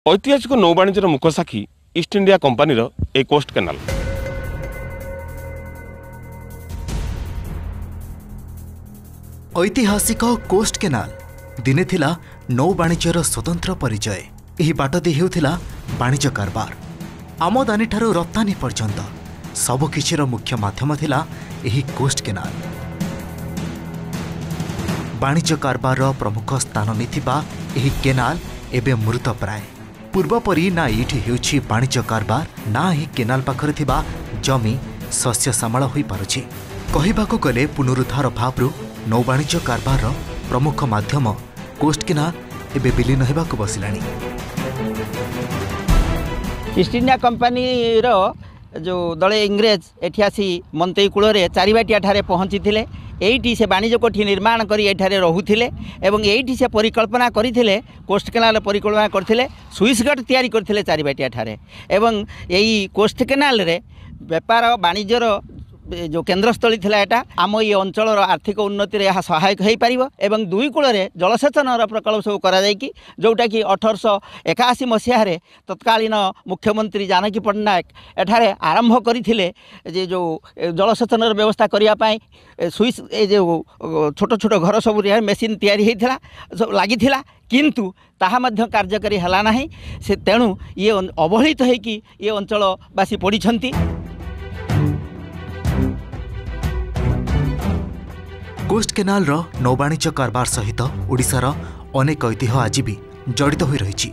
ऐतिहासिक नौवाणिज्यर मुख्य साक्षी east India company a cost canal. ऐतिहासिक कोस्ट केनाल दिने थिला नौवाणिज्यर स्वतंत्र परिचय। यही बाट दे हेउथिला वाणिज्य कारबार आमदानी ठारू रप्तानी पर्यंत सबकिछिर मुख्य माध्यम थिला यही कोस्ट केनाल। वाणिज्य कारबार प्रमुख स्थान नेथिबा यही केनाल एबे मृत प्राय। पूर्वपरी ना एठी हेउछि वाणिज्य कारबार ना ही केनाल पाखरे थिबा जमी शस्य सामाळ होई पारुछि। कहिबाकू गले पुनरुद्धार भावरु नौवाणिज्य कारबार प्रमुख माध्यम कोस्ट केनाल एबे विलीन हेबाकू बसिलाणी। ईस्ट इंडिया कंपानी जो दले इंग्रेज एठी आसी मंतई कूल चारिबाटिया ठारे पहुँची थिले। एठी से वाणिज्य कोठी निर्माण करी एठारे रहुथिले एवं एठी से परिकल्पना करथिले कोस्ट केनाल परिकल्पना करथिले स्विस गेट तैयारी करथिले चारिबाटिया ठारे। एवं यही कोस्ट केनाल रे व्यापार वाणिज्यर जो केन्द्रस्थली थिला एटा आम ये अंचल आर्थिक उन्नति रे यह सहायक हो पारिबो। एवं दुई कूल जलसेचन प्रकल्प सब करा जायकी जोटा कि 1881 मसीह रे तत्कालीन मुख्यमंत्री जानकी पट्टनायक एठारे आरंभ करथिले जे जो जलसेचन व्यवस्था करिया पाई स्विस ए जो छोट छोट घर सब मेसीन तैयारी होइथिला लागिथिला किंतु ताहा मध्य कार्यकारी हला नाही। से तेणु ये अवहेलित होइकी ये अंचलवासी पड़िछंती। कोस्ट केनाल रो नौवाणिज्य कारबार सहित ओडिशार अनेक ऐतिह्य आज भी जड़ित हो रही।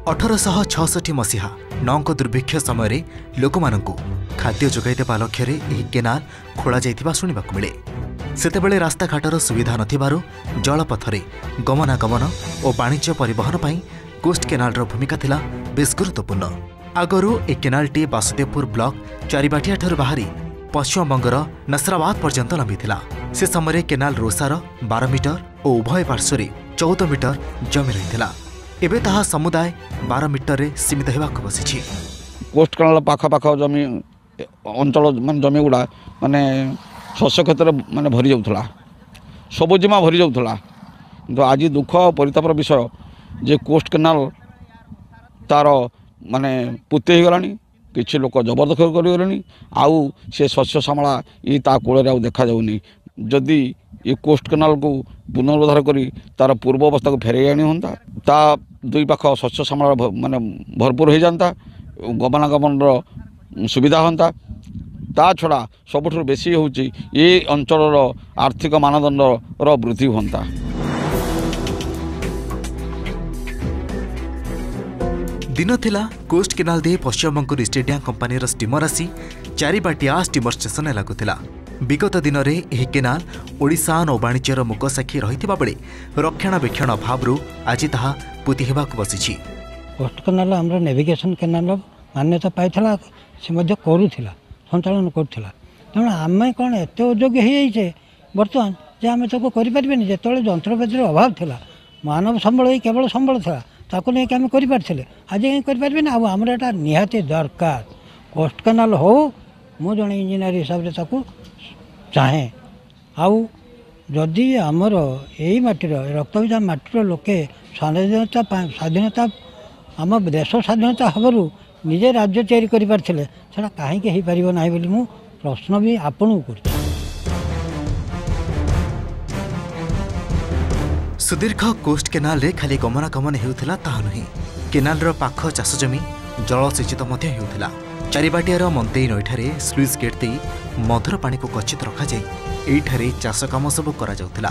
1866 मसीहा नौक दुर्भिक्ष समय लोक खाद्य जोगाई देवा लक्ष्य यह केनाल खोल जाइथिबा सुनिबाकु मिले। सेतेबेले रास्ताघाटर सुविधा नथिबारु जलपथरे गमनागमन और वाणिज्य परिवहन पई कोस्ट केनाल रो भूमिका थिला बेस गुरुत्वपूर्ण। आगरू ए केनालटी वासुदेवपुर ब्लॉक चारिबाटिया ठारू बाहरी पश्चिमबंगर नसराबाद पर्यंत लंबी थिला। से समय केनाल रोसार 12 मीटर और उभय पार्श्व 14 मीटर जमी रही। एबे ताहा समुदाय 12 मीटर रे सीमित होबाक बसिछि। कोस्ट केनाल पाख पाख जमी अंचल मान जमी गुड़ा माने शस्य क्षेत्र माने भरी जाउथला सबुजिमा भरी जाउथला। तो आज दुख परितापर विषय जे कोस्ट केनाल तार माने पुते हो गलानी किछि लोक जबरदखल करगलेनी आउ से शस्य सामला ये ता कूल आउ देखा जाउनी। जदि ये कोस्ट केनाल को पुनरुद्धार करी तार पूर्व अवस्था को फेरे आनी होता ता दुई पाख शस्य सामला माने भरपूर हो जाता गमनागमन सुविधा होता। ता छड़ा सबुठ बेसी होची ये अंचल आर्थिक मानदंड वृद्धि होता। दिन थिला कोस्ट केनाल दे Paschimbang East India company steamer आसी चारिबाटिया स्टीमर स्टेशन लागुला। विगत दिन में यह केनाल ओडिशा नौवाणिज्यर मुक साक्षी रहिथिबा बेले रक्षणाबेक्षण अभावरु आज ताहा पुति हेबाक बसिछि। कोस्ट केनाल हमर नेविगेशन केनाल मान्यता पाइथला से मध्य करूथिला संचालन करथिला। तेणु आमे कौन एत अयोग्य हो जाइए बर्तमान जे आम ताको करें जो जंत्रपातिर अभाव थिला मानव संबल ही केवल संबल था ताको नहीं आम करें आज करें आमर एटा निहाती दरकार। कोस्ट केनाल हो मु जड़े इंजीनियर हिसाब से चाहे आउ जदि आमर यही माटीर रक्तपिता माटीर लोके स्वाधीनता आम देश स्वाधीनता हबरू निजे राज्य तैयारी करें कहीं हो ना बोली मु प्रश्न भी आपन कर। सुदीर्घ कोस्ट केनाल रे खाली गमनागमन हेउथिला ताहा नहीं। केनाल रो पाख चाष जमी जलसेचित मध्य हेउथिला। चारिबाटियार मंतई नईठारे स्लुइस गेट दे मधुर पानी को गच्छित रखा जाए एठारे चाष काम सब करा जाउथिला।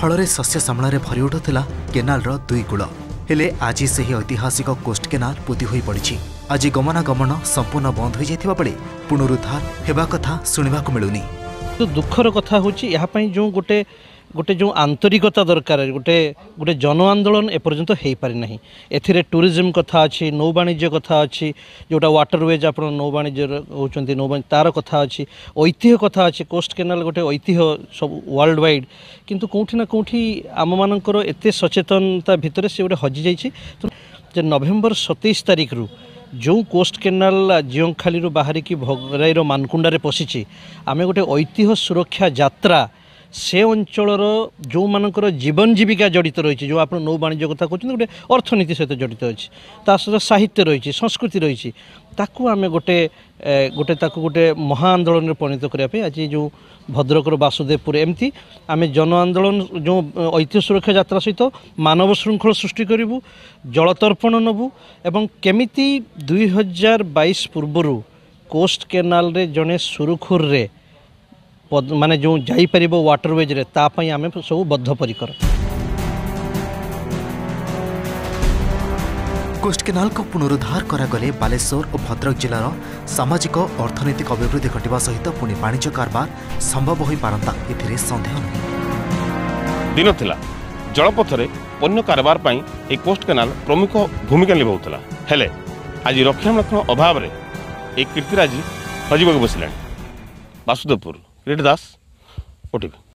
फल शस्य सामल भरी उठुला केनाल रो दुई कूल। हेले आज सही ऐतिहासिक कोस्ट केनाल पुति होई पड़ी। आज गमनागमन संपूर्ण बंद हो जाइथिबा बेले पुनरुद्धार हेबा कथा सुनिबाकु मिलुनी। तो दुखर कथा होची यहाँ जो गोटे गोटे जो आंतरिकता दरकार गोटे गोटे जन आंदोलन एपर्यंत हो पारि ना। एथिरे टूरिज्म कथा अच्छी नौवाणिज्य कथा अच्छी जोटा वाटरवेज आप नौवाणिज्य होती नौवाणिज्य तार कथा अच्छी ऐतिह्य कथा अच्छी। कोस्ट केनाल गोटे ऐतिह्य सब वर्ल्ड वाइड किंतु कौटी ना कौटी आम मानकर एत सचेतनता भितर से गोटे हजि जाइए। तो नवेम्बर 27 तारिख रु जो कोस्ट केनाल जियोंखाली बाहरिकी भगराईर मानकुंडारे पशिची आमे गोटे ऐतिह्य सुरक्षा यात्रा से अंचलर जो मानकर जीवन जीविका जड़ित रही जो आप नौ वाणिज्य कथा कहते गोटे अर्थनीति सहित जड़ित अच्छी सहित साहित्य रही संस्कृति रही ताकू आम गोटे गोटे ताकू गोटे महा आंदोलन में परिणत करने आज जो भद्रकर वासुदेवपुर एमती आम जन आंदोलन जो ऐतिह्य सुरक्षा यात्रा सहित मानव श्रृंखल सृष्टि करूँ जलतर्पण नबू एवं केमिति 2022 पूर्वर कोस्ट केनाल रे जड़े सुरुखुर रे माने जो जापर वाटरवेज रे तापाई आम सब बद्धपरिकर। कोस्ट केनाल को पुनरुद्धार करागले बालेश्वर और भद्रक जिलार सामाजिक अर्थनैतिक अभिवृद्धि घटवा सहित पुणी वाणिज्य कारबार संभव हो पारंता एथिरे संदेह नहीं। दिन थिला जलपथरे पण्य कारबार पाई ए कोस्ट केनाल प्रमुख भूमिका निभाउतला हेले आज रक्षणाबेक्षण अभाव रे एक कीर्तिराजी हजिबाक बसिलाणी। वासुदेवपुर रेड दास ओटीवी।